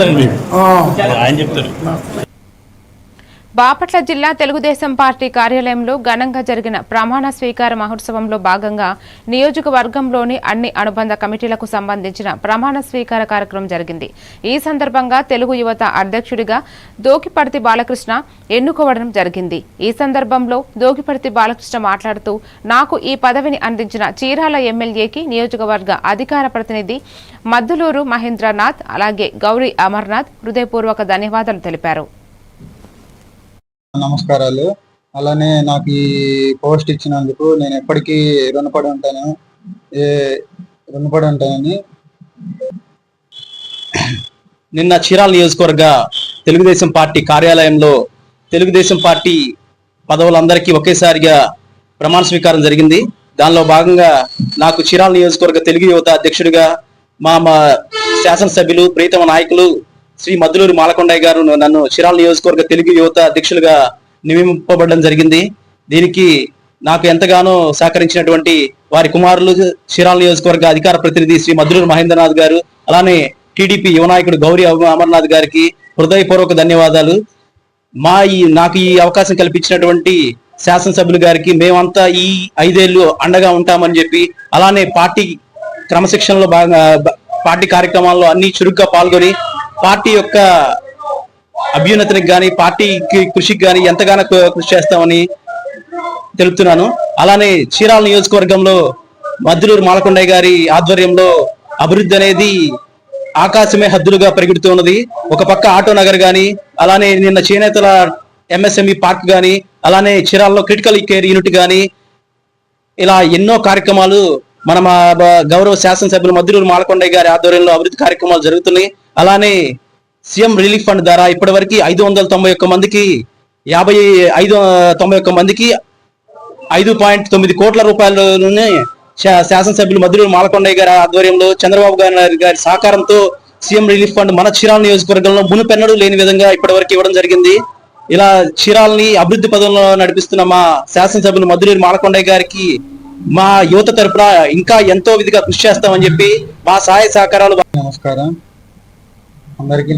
ఆయన చెప్తారు. బాపట్ల జిల్లా తెలుగుదేశం పార్టీ కార్యాలయంలో ఘనంగా జరిగిన ప్రమాణ స్వీకార మహోత్సవంలో భాగంగా నియోజకవర్గంలోని అన్ని అనుబంధ కమిటీలకు సంబంధించిన ప్రమాణ స్వీకార కార్యక్రమం జరిగింది. ఈ సందర్భంగా తెలుగు యువత అధ్యక్షుడిగా దోకిపర్తి బాలకృష్ణ ఎన్నుకోవడం జరిగింది. ఈ సందర్భంలో దోకిపర్తి బాలకృష్ణ మాట్లాడుతూ, నాకు ఈ పదవిని అందించిన చీరాల ఎమ్మెల్యేకి నియోజకవర్గ అధికార ప్రతినిధి మద్దులూరు మహేంద్రనాథ్ అలాగే గౌరీ అమర్నాథ్ హృదయపూర్వక ధన్యవాదాలు తెలిపారు. నమస్కారాలు. అలానే నాకు ఈ పోస్ట్ ఇచ్చినందుకు నేను ఎప్పటికీ రుణపడి ఉంటానని. నిన్న చీరాల నియోజకవర్గ తెలుగుదేశం పార్టీ కార్యాలయంలో తెలుగుదేశం పార్టీ పదవులందరికీ ఒకేసారిగా ప్రమాణ స్వీకారం జరిగింది. దానిలో భాగంగా నాకు చీరాల నియోజకవర్గ తెలుగు యువత అధ్యక్షుడిగా మా శాసనసభ్యులు ప్రీతమ నాయకులు శ్రీ మద్దులూరు మాలకొండయ్య గారు నన్ను చీరాల నియోజకవర్గ తెలుగు యువత అధ్యక్షులుగా నియమింపబడడం జరిగింది. దీనికి నాకు ఎంతగానో సహకరించినటువంటి వారి కుమారులు చీరాల నియోజకవర్గ అధికార ప్రతినిధి శ్రీ మద్దులూరు మహేంద్రనాథ్ గారు, అలానే టీడీపీ యువ నాయకుడు గౌరీ అమర్నాథ్ గారికి హృదయపూర్వక ధన్యవాదాలు. నాకు ఈ అవకాశం కల్పించినటువంటి శాసనసభ్యులు గారికి మేమంతా ఈ 5 ఏళ్లు అండగా ఉంటామని చెప్పి, అలానే పార్టీ క్రమశిక్షణలో పార్టీ కార్యక్రమాల్లో అన్ని చురుగ్గా పాల్గొని పార్టీ యొక్క అభ్యున్నతికి కానీ పార్టీకి కృషికి కానీ ఎంతగానో కృషి చేస్తామని తెలుపుతున్నాను. అలానే చీరాల నియోజకవర్గంలో మద్దులూరు మాలకొండయ్య గారి ఆధ్వర్యంలో అభివృద్ధి అనేది ఆకాశమే హద్దులుగా పరిగెడుతున్నది. ఒక పక్క ఆటో నగర్ గాని, అలానే నిన్న చేనేతల MSME పార్క్ గాని, అలానే చీరాలలో క్రిటికల్ కేర్ యూనిట్ గాని, ఇలా ఎన్నో కార్యక్రమాలు మన గౌరవ శాసనసభ్యులు మద్దులూరు మాలకొండయ్య గారి ఆధ్వర్యంలో అభివృద్ధి కార్యక్రమాలు జరుగుతున్నాయి. అలానే సీఎం రిలీఫ్ ఫండ్ ద్వారా ఇప్పటివరకు 591 మందికి 5.9 కోట్ల రూపాయలని శాసనసభ్యులు మద్దులూరు మాలకొండయ్య గారి ఆధ్వర్యంలో చంద్రబాబు గారి సహకారంతో సీఎం రిలీఫ్ ఫండ్ మన చీరాల నియోజకవర్గంలో మునుపెన్నడూ లేని విధంగా ఇప్పటివరకు ఇవ్వడం జరిగింది. ఇలా చీరాలని అభివృద్ధి పదంలో నడిపిస్తున్న మా శాసనసభ్యులు మద్దులూరు మాలకొండయ్య గారికి మా యువత తరపున ఇంకా ఎంతో విధిగా కృషి చేస్తామని చెప్పి మా సహాయ సహకారాలు. నమస్కారం అందరికీ.